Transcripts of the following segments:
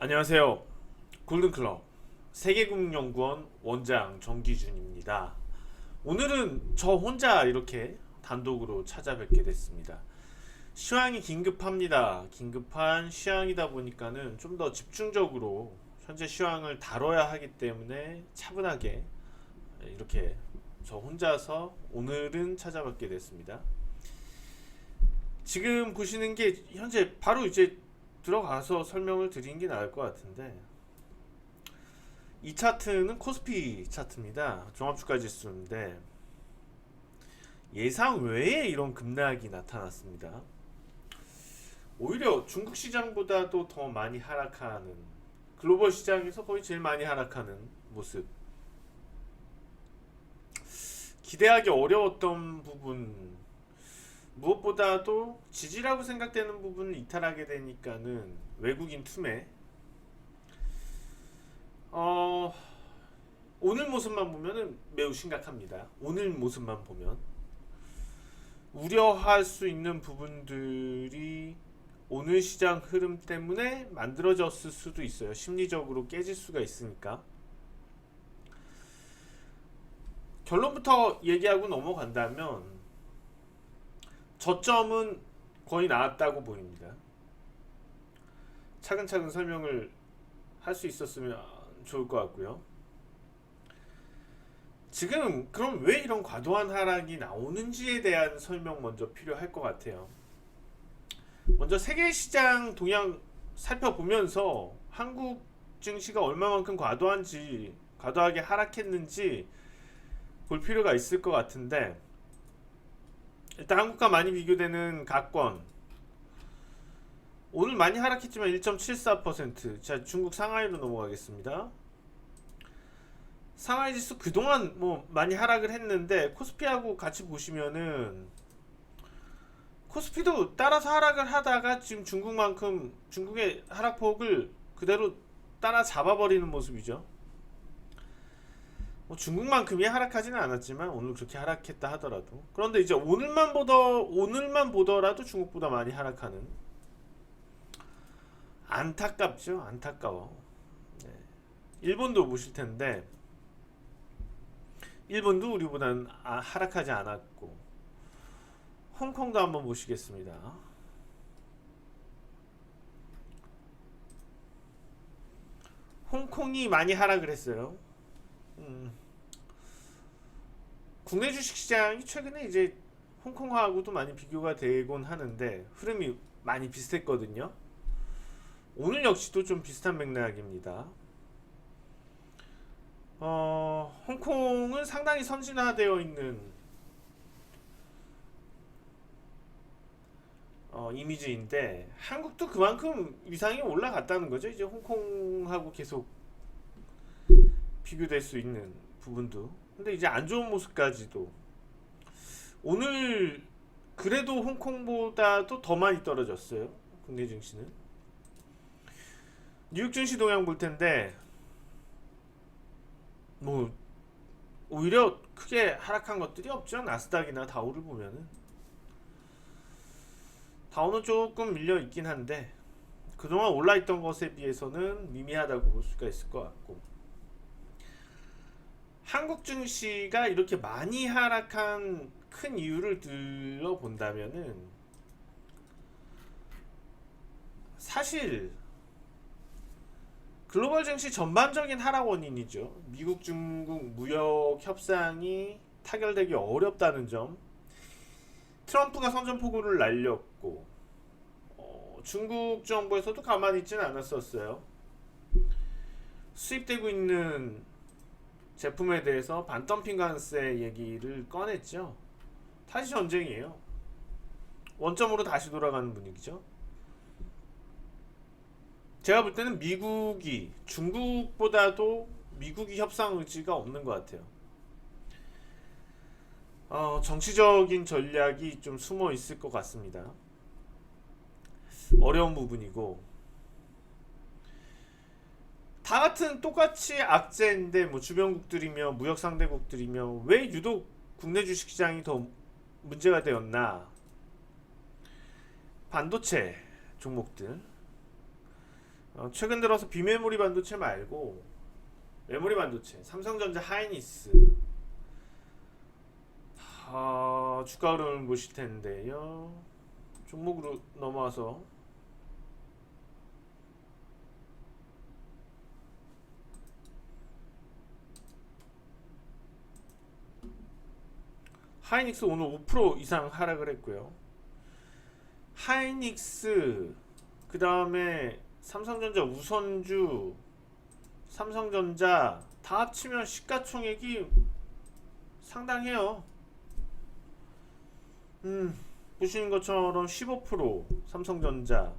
안녕하세요. 골든클럽 세계금융연구원 원장 정기준입니다. 오늘은 저 혼자 이렇게 단독으로 찾아뵙게 됐습니다. 시황이 긴급합니다. 긴급한 시황이다 보니까는 좀 더 집중적으로 현재 시황을 다뤄야 하기 때문에 차분하게 이렇게 저 혼자서 오늘은 찾아뵙게 됐습니다. 지금 보시는 게 현재 바로 이제 들어가서 설명을 드리는 게 나을 것 같은데, 이 차트는 코스피 차트입니다. 종합주가 지수인데 예상 외에 이런 급락이 나타났습니다. 오히려 중국 시장보다도 더 많이 하락하는, 글로벌 시장에서 거의 제일 많이 하락하는 모습. 기대하기 어려웠던 부분, 무엇보다도 지지라고 생각되는 부분을 이탈하게 되니까는 외국인 투매. 오늘 모습만 보면은 매우 심각합니다. 오늘 모습만 보면 우려할 수 있는 부분들이 오늘 시장 흐름 때문에 만들어졌을 수도 있어요. 심리적으로 깨질 수가 있으니까. 결론부터 얘기하고 넘어간다면 저점은 거의 나왔다고 보입니다. 차근차근 설명을 할 수 있었으면 좋을 것 같고요. 지금 그럼 왜 이런 과도한 하락이 나오는지에 대한 설명 먼저 필요할 것 같아요. 먼저 세계 시장 동향 살펴보면서 한국 증시가 얼마만큼 과도하게 하락했는지 볼 필요가 있을 것 같은데, 일단 한국과 많이 비교되는 가권 오늘 많이 하락했지만 1.74%. 자, 중국 상하이로 넘어가겠습니다. 상하이 지수 그동안 뭐 많이 하락을 했는데 코스피하고 같이 보시면은 코스피도 따라서 하락을 하다가 지금 중국의 하락폭을 그대로 따라 잡아버리는 모습이죠. 뭐 중국만큼이 하락하지는 않았지만 오늘 그렇게 하락했다 하더라도, 그런데 이제 오늘만 보더라도 중국보다 많이 하락하는, 안타깝죠. 안타까워. 네. 일본도 보실 텐데 일본도 우리보다는 하락하지 않았고, 홍콩도 한번 보시겠습니다. 홍콩이 많이 하락을 했어요. 국내 주식시장이 최근에 이제 홍콩하고도 많이 비교가 되곤 하는데 흐름이 많이 비슷했거든요. 오늘 역시도 좀 비슷한 맥락입니다. 홍콩은 상당히 선진화되어 있는 이미지인데 한국도 그만큼 위상이 올라갔다는 거죠. 이제 홍콩하고 계속 비교될 수 있는 부분도. 근데 이제 안 좋은 모습까지도 오늘 그래도 홍콩보다도 더 많이 떨어졌어요. 국내 증시는. 뉴욕 증시 동향 볼 텐데 뭐 오히려 크게 하락한 것들이 없죠. 나스닥이나 다우를 보면은 다우는 조금 밀려 있긴 한데 그동안 올라있던 것에 비해서는 미미하다고 볼 수가 있을 것 같고, 한국 증시가 이렇게 많이 하락한 큰 이유를 들어본다면은 사실 글로벌 증시 전반적인 하락 원인이죠. 미국 중국 무역 협상이 타결되기 어렵다는 점, 트럼프가 선전포고를 날렸고 중국 정부에서도 가만히 있지는 않았었어요. 수입되고 있는 제품에 대해서 반덤핑 관세 얘기를 꺼냈죠. 다시 전쟁이에요. 원점으로 다시 돌아가는 분위기죠. 제가 볼 때는 중국보다도 미국이 협상 의지가 없는 것 같아요. 정치적인 전략이 좀 숨어 있을 것 같습니다. 어려운 부분이고, 다 같은 똑같이 악재인데 뭐 주변국들이며 무역 상대국들이며 왜 유독 국내 주식시장이 더 문제가 되었나? 반도체 종목들, 최근 들어서 비메모리 반도체 말고 메모리 반도체, 삼성전자, 하이닉스 주가 흐름을 보실 텐데요. 종목으로 넘어와서 하이닉스 오늘 5% 이상 하락을 했고요. 하이닉스, 그 다음에 삼성전자, 우선주, 삼성전자 다 합치면 시가총액이 상당해요. 보시는 것처럼 15%, 삼성전자,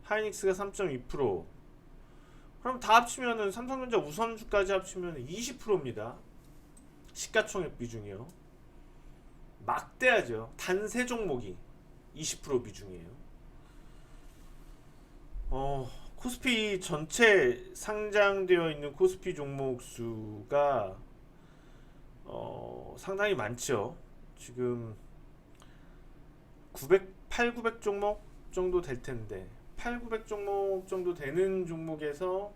하이닉스가 3.2%. 그럼 다 합치면은 삼성전자, 우선주까지 합치면 20%입니다. 시가총액 비중이요. 막대하죠. 단 세 종목이 20% 비중이에요. 코스피 전체 상장되어 있는 코스피 종목 수가 상당히 많죠. 지금 900 종목 정도 될 텐데 900 종목 정도 되는 종목에서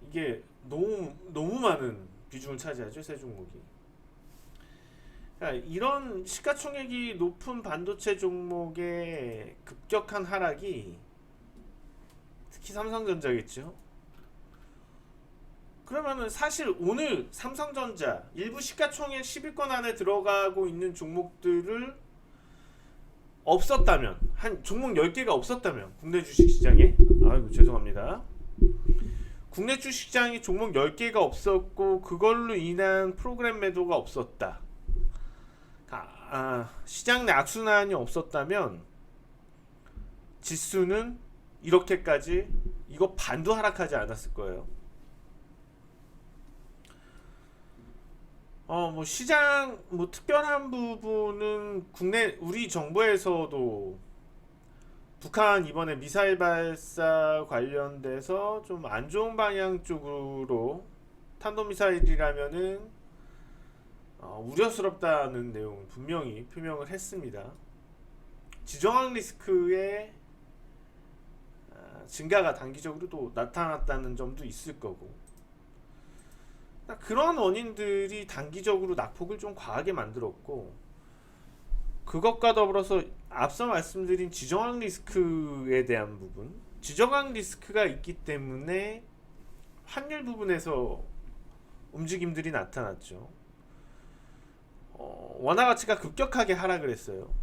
이게 너무 많은 비중을 차지하죠. 세 종목이. 이런 시가총액이 높은 반도체 종목의 급격한 하락이 특히 삼성전자겠죠. 그러면은 사실 오늘 삼성전자 일부 시가총액 10위권 안에 들어가고 있는 종목들을 없었다면, 한 종목 10개가 없었다면, 국내 주식시장에, 아이고 죄송합니다, 국내 주식시장에 종목 10개가 없었고 그걸로 인한 프로그램 매도가 없었다, 시장 내 악순환이 없었다면 지수는 이렇게까지 이거 반도 하락하지 않았을 거예요. 시장 특별한 부분은 국내 우리 정부에서도 북한 이번에 미사일 발사 관련돼서 좀 안 좋은 방향 쪽으로 탄도미사일이라면은 우려스럽다는 내용을 분명히 표명을 했습니다. 지정학 리스크의 증가가 단기적으로 또 나타났다는 점도 있을 거고, 그런 원인들이 단기적으로 낙폭을 좀 과하게 만들었고, 그것과 더불어서 앞서 말씀드린 지정학 리스크에 대한 부분, 지정학 리스크가 있기 때문에 환율 부분에서 움직임들이 나타났죠. 원화 가치가 급격하게 하락을 했어요.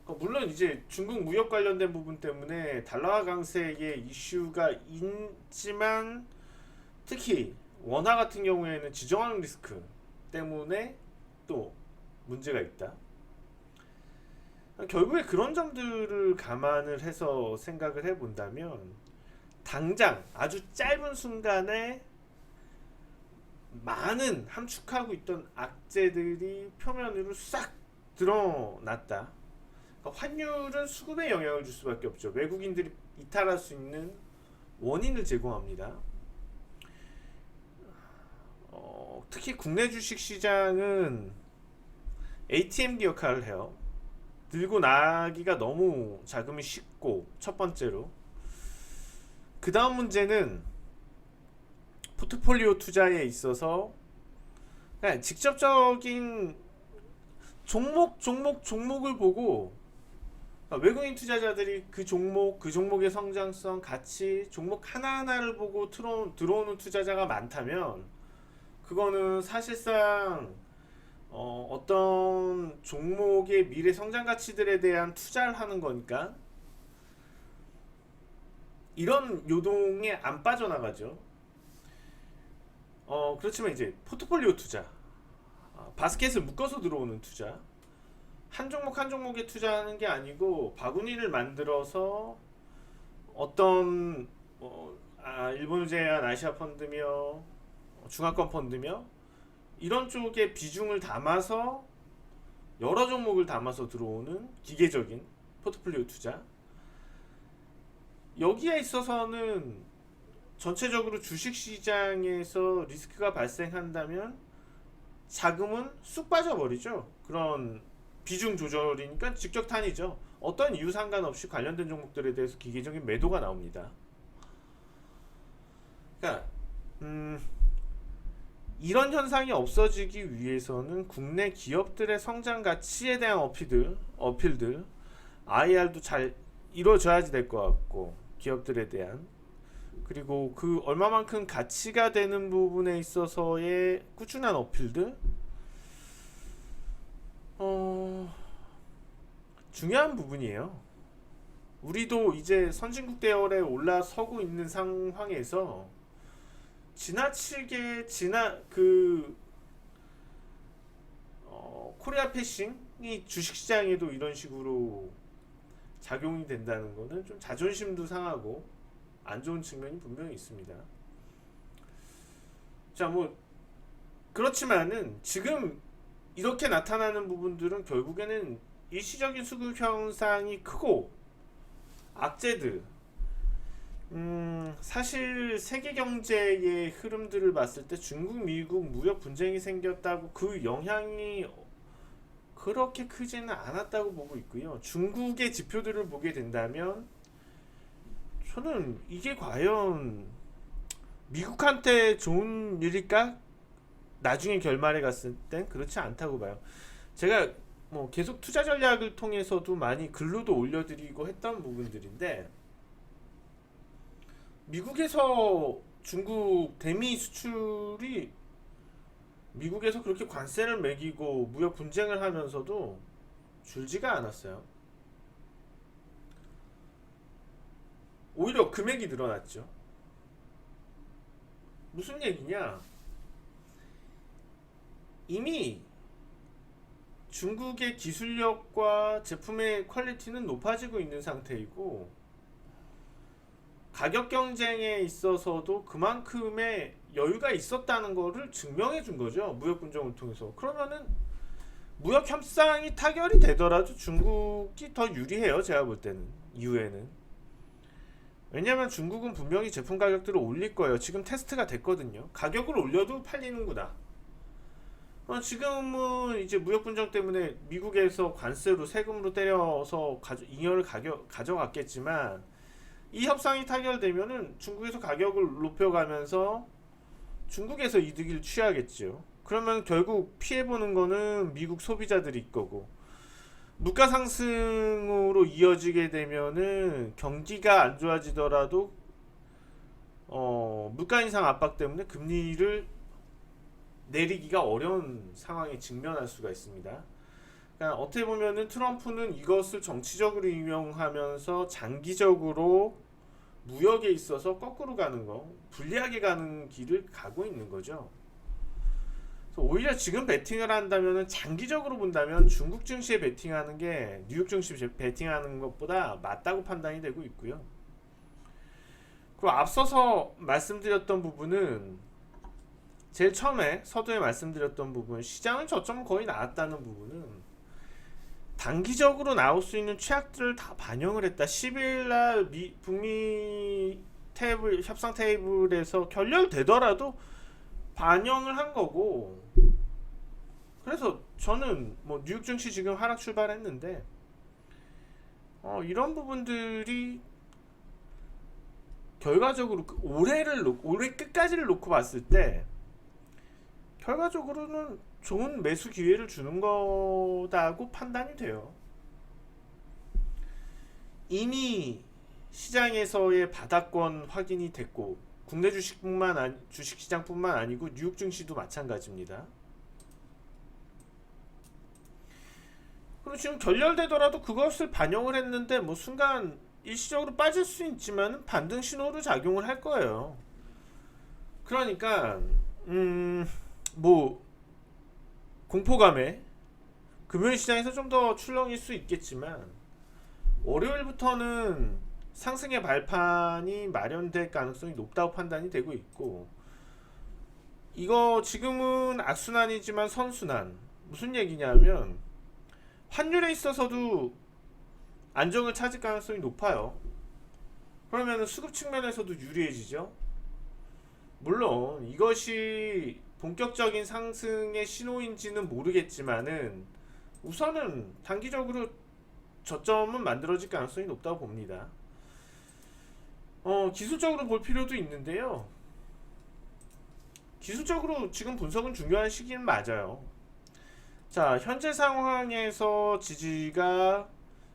물론 이제 중국 무역 관련된 부분 때문에 달러화 강세의 이슈가 있지만, 특히 원화 같은 경우에는 지정학 리스크 때문에 또 문제가 있다. 결국에 그런 점들을 감안을 해서 생각을 해본다면 당장 아주 짧은 순간에 많은 함축하고 있던 악재들이 표면으로 싹 드러났다. 환율은 수급에 영향을 줄 수밖에 없죠. 외국인들이 이탈할 수 있는 원인을 제공합니다. 특히 국내 주식시장은 ATM기 역할을 해요. 들고 나기가 너무 자금이 쉽고, 첫 번째로. 그 다음 문제는 포트폴리오 투자에 있어서 직접적인 종목을 보고 외국인 투자자들이 그 종목의 성장성, 가치, 종목 하나하나를 보고 들어오는 투자자가 많다면 그거는 사실상 어떤 종목의 미래 성장 가치들에 대한 투자를 하는 거니까 이런 요동에 안 빠져나가죠. 그렇지만 이제 포트폴리오 투자, 바스켓을 묶어서 들어오는 투자, 한 종목 한 종목에 투자하는 게 아니고 바구니를 만들어서 어떤 일본 제한 아시아 펀드며 중화권 펀드며 이런 쪽에 비중을 담아서 여러 종목을 담아서 들어오는 기계적인 포트폴리오 투자, 여기에 있어서는 전체적으로 주식시장에서 리스크가 발생한다면 자금은 쑥 빠져버리죠. 그런 비중 조절이니까 직격탄이죠. 어떤 이유 상관없이 관련된 종목들에 대해서 기계적인 매도가 나옵니다. 그러니까 이런 현상이 없어지기 위해서는 국내 기업들의 성장 가치에 대한 어필들 IR도 잘 이루어져야지 될 것 같고, 기업들에 대한, 그리고 그 얼마만큼 가치가 되는 부분에 있어서의 꾸준한 어필들, 중요한 부분이에요. 우리도 이제 선진국 대열에 올라서고 있는 상황에서 지나치게 코리아 패싱이 주식시장에도 이런 식으로 작용이 된다는 거는 좀 자존심도 상하고 안 좋은 측면이 분명히 있습니다. 자, 뭐 그렇지만은 지금 이렇게 나타나는 부분들은 결국에는 일시적인 수급 현상이 크고 악재들, 사실 세계 경제의 흐름들을 봤을 때 중국, 미국 무역 분쟁이 생겼다고 그 영향이 그렇게 크지는 않았다고 보고 있고요. 중국의 지표들을 보게 된다면 저는 이게 과연 미국한테 좋은 일일까? 나중에 결말에 갔을 땐 그렇지 않다고 봐요. 제가 뭐 계속 투자 전략을 통해서도 많이 글로도 올려드리고 했던 부분들인데, 미국에서 중국 대미 수출이 미국에서 그렇게 관세를 매기고 무역 분쟁을 하면서도 줄지가 않았어요. 오히려 금액이 늘어났죠. 무슨 얘기냐? 이미 중국의 기술력과 제품의 퀄리티는 높아지고 있는 상태이고, 가격 경쟁에 있어서도 그만큼의 여유가 있었다는 것을 증명해 준 거죠. 무역 분쟁을 통해서. 그러면은 무역 협상이 타결이 되더라도 중국이 더 유리해요. 제가 볼 때는 이후에는. 왜냐면 중국은 분명히 제품 가격들을 올릴 거예요. 지금 테스트가 됐거든요. 가격을 올려도 팔리는구나. 지금은 이제 무역 분쟁 때문에 미국에서 관세로 세금으로 때려서 잉여를 가져갔겠지만, 이 협상이 타결되면은 중국에서 가격을 높여가면서 중국에서 이득을 취하겠죠. 그러면 결국 피해보는 거는 미국 소비자들일 거고, 물가 상승으로 이어지게 되면은 경기가 안 좋아지더라도 물가 인상 압박 때문에 금리를 내리기가 어려운 상황에 직면할 수가 있습니다. 그러니까 어떻게 보면은 트럼프는 이것을 정치적으로 이용하면서 장기적으로 무역에 있어서 거꾸로 가는 거, 불리하게 가는 길을 가고 있는 거죠. 오히려 지금 베팅을 한다면은 장기적으로 본다면 중국 증시에 베팅하는 게 뉴욕 증시에 베팅하는 것보다 맞다고 판단이 되고 있고요. 그리고 앞서서 말씀드렸던 부분은, 제일 처음에 서두에 말씀드렸던 부분, 시장은 저점 거의 나왔다는 부분은 단기적으로 나올 수 있는 최악들을 다 반영을 했다. 10일날 북미 협상 테이블에서 결렬되더라도 반영을 한 거고, 그래서 저는 뭐 뉴욕 증시 지금 하락 출발했는데 이런 부분들이 결과적으로 올해 끝까지를 놓고 봤을 때 결과적으로는 좋은 매수 기회를 주는 거다고 판단이 돼요. 이미 시장에서의 바닥권 확인이 됐고, 국내 주식시장뿐만 아니고 뉴욕 증시도 마찬가지입니다. 그리고 지금 결렬되더라도 그것을 반영을 했는데 뭐 순간 일시적으로 빠질 수 있지만 반등 신호로 작용을 할 거예요. 그러니까 뭐 공포감에 금요일 시장에서 좀 더 출렁일 수 있겠지만, 월요일부터는 상승의 발판이 마련될 가능성이 높다고 판단이 되고 있고, 이거 지금은 악순환이지만 선순환. 무슨 얘기냐면 환율에 있어서도 안정을 찾을 가능성이 높아요. 그러면 수급 측면에서도 유리해지죠. 물론 이것이 본격적인 상승의 신호인지는 모르겠지만은 우선은 단기적으로 저점은 만들어질 가능성이 높다고 봅니다. 기술적으로 볼 필요도 있는데요. 기술적으로 지금 분석은 중요한 시기는 맞아요. 자, 현재 상황에서 지지가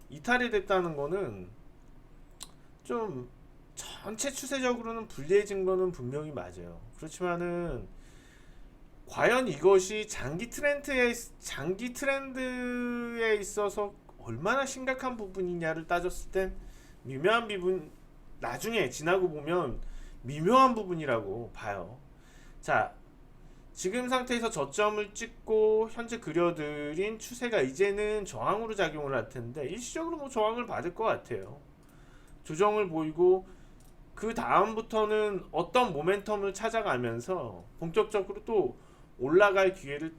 이탈이 됐다는 거는 좀 전체 추세적으로는 불리해진 거는 분명히 맞아요. 그렇지만은 과연 이것이 장기 트렌드에 있어서 얼마나 심각한 부분이냐를 따졌을 땐 미묘한 부분, 나중에 지나고 보면 미묘한 부분이라고 봐요. 자, 지금 상태에서 저점을 찍고 현재 그려드린 추세가 이제는 저항으로 작용을 할 텐데 일시적으로 뭐 저항을 받을 것 같아요. 조정을 보이고 그 다음부터는 어떤 모멘텀을 찾아가면서 본격적으로 또 올라갈 기회를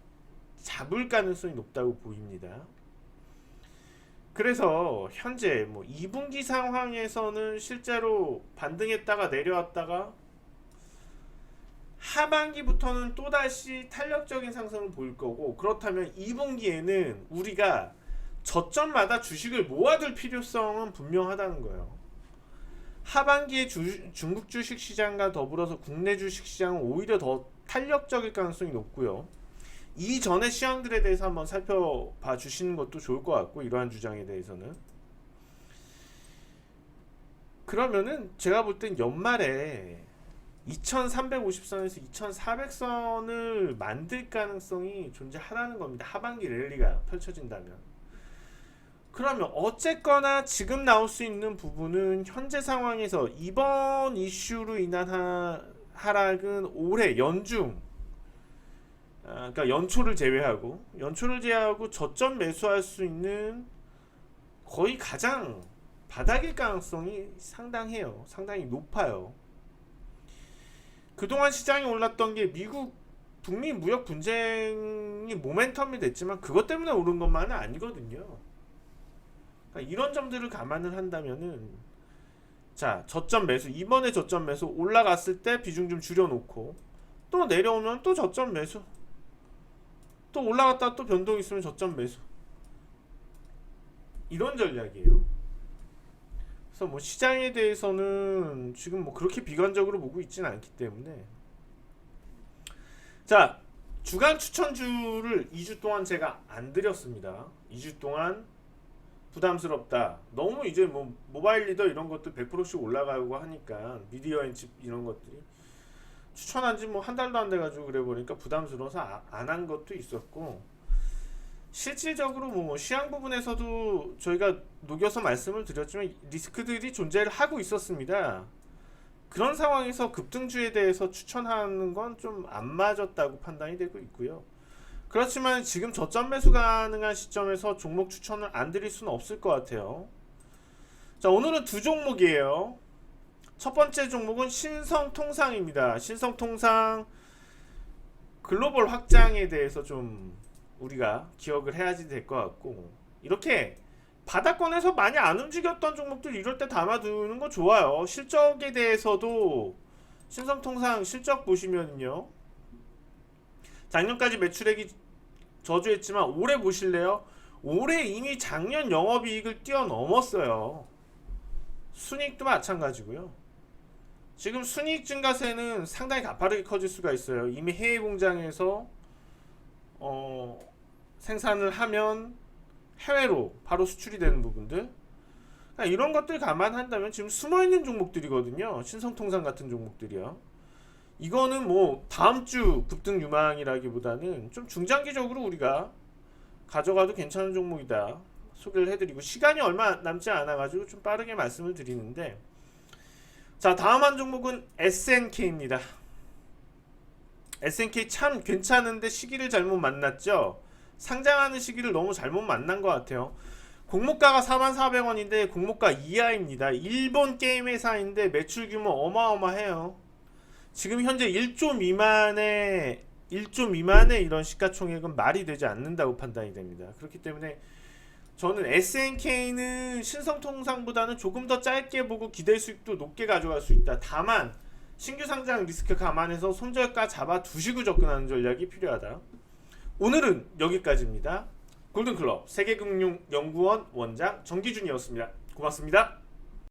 잡을 가능성이 높다고 보입니다. 그래서 현재 뭐 2분기 상황에서는 실제로 반등했다가 내려왔다가 하반기부터는 또다시 탄력적인 상승을 보일 거고, 그렇다면 2분기에는 우리가 저점마다 주식을 모아둘 필요성은 분명하다는 거예요. 하반기에 중국 주식 시장과 더불어서 국내 주식 시장은 오히려 더 탄력적일 가능성이 높고요. 이전의 시황들에 대해서 한번 살펴봐 주시는 것도 좋을 것 같고, 이러한 주장에 대해서는. 그러면은 제가 볼 땐 연말에 2350선에서 2400선을 만들 가능성이 존재하다는 겁니다. 하반기 랠리가 펼쳐진다면. 그러면 어쨌거나 지금 나올 수 있는 부분은 현재 상황에서 이번 이슈로 인한 하락은 올해 연중, 그러니까 연초를 제외하고 저점 매수할 수 있는 거의 가장 바닥일 가능성이 상당해요. 상당히 높아요. 그동안 시장이 올랐던 게 미국 북미 무역 분쟁이 모멘텀이 됐지만 그것 때문에 오른 것만은 아니거든요. 그러니까 이런 점들을 감안을 한다면은, 자, 저점 매수, 이번에 저점 매수 올라갔을 때 비중 좀 줄여놓고 또 내려오면 또 저점 매수, 또 올라갔다 또 변동 있으면 저점 매수, 이런 전략이에요. 그래서 뭐 시장에 대해서는 지금 뭐 그렇게 비관적으로 보고 있지는 않기 때문에. 자, 주간 추천주를 2주 동안 제가 안 드렸습니다. 2주 동안 부담스럽다, 너무 이제 뭐 모바일 리더 이런 것들 100%씩 올라가고 하니까, 미디어 앤칩 이런 것들이 추천한 지 뭐 한 달도 안 돼가지고 그래 보니까 부담스러워서 안 한 것도 있었고, 실질적으로 뭐 시황 부분에서도 저희가 녹여서 말씀을 드렸지만 리스크들이 존재를 하고 있었습니다. 그런 상황에서 급등주에 대해서 추천하는 건 좀 안 맞았다고 판단이 되고 있고요. 그렇지만 지금 저점 매수 가능한 시점에서 종목 추천을 안 드릴 수는 없을 것 같아요. 자, 오늘은 두 종목이에요. 첫 번째 종목은 신성통상입니다. 신성통상 글로벌 확장에 대해서 좀 우리가 기억을 해야지 될 것 같고, 이렇게 바닥권에서 많이 안 움직였던 종목들 이럴 때 담아두는 거 좋아요. 실적에 대해서도 신성통상 실적 보시면요, 작년까지 매출액이 저조했지만 올해 보실래요? 올해 이미 작년 영업이익을 뛰어넘었어요. 순이익도 마찬가지고요. 지금 순이익 증가세는 상당히 가파르게 커질 수가 있어요. 이미 해외 공장에서 생산을 하면 해외로 바로 수출이 되는 부분들, 그러니까 이런 것들 감안한다면 지금 숨어있는 종목들이거든요. 신성통상 같은 종목들이요. 이거는 뭐 다음주 급등 유망이라기보다는 좀 중장기적으로 우리가 가져가도 괜찮은 종목이다 소개를 해드리고, 시간이 얼마 남지 않아가지고 좀 빠르게 말씀을 드리는데, 자, 다음 한 종목은 SNK입니다. SNK 참 괜찮은데 시기를 잘못 만났죠. 상장하는 시기를 너무 잘못 만난 것 같아요. 공모가가 44,000원인데 공모가 이하입니다. 일본 게임 회사인데 매출 규모 어마어마해요. 지금 현재 1조 미만의 이런 시가총액은 말이 되지 않는다고 판단이 됩니다. 그렇기 때문에 저는 SNK는 신성통상보다는 조금 더 짧게 보고 기대 수익도 높게 가져갈 수 있다. 다만 신규 상장 리스크 감안해서 손절가 잡아 두시고 접근하는 전략이 필요하다. 오늘은 여기까지입니다. 골든클럽 세계금융연구원 원장 정기준이었습니다. 고맙습니다.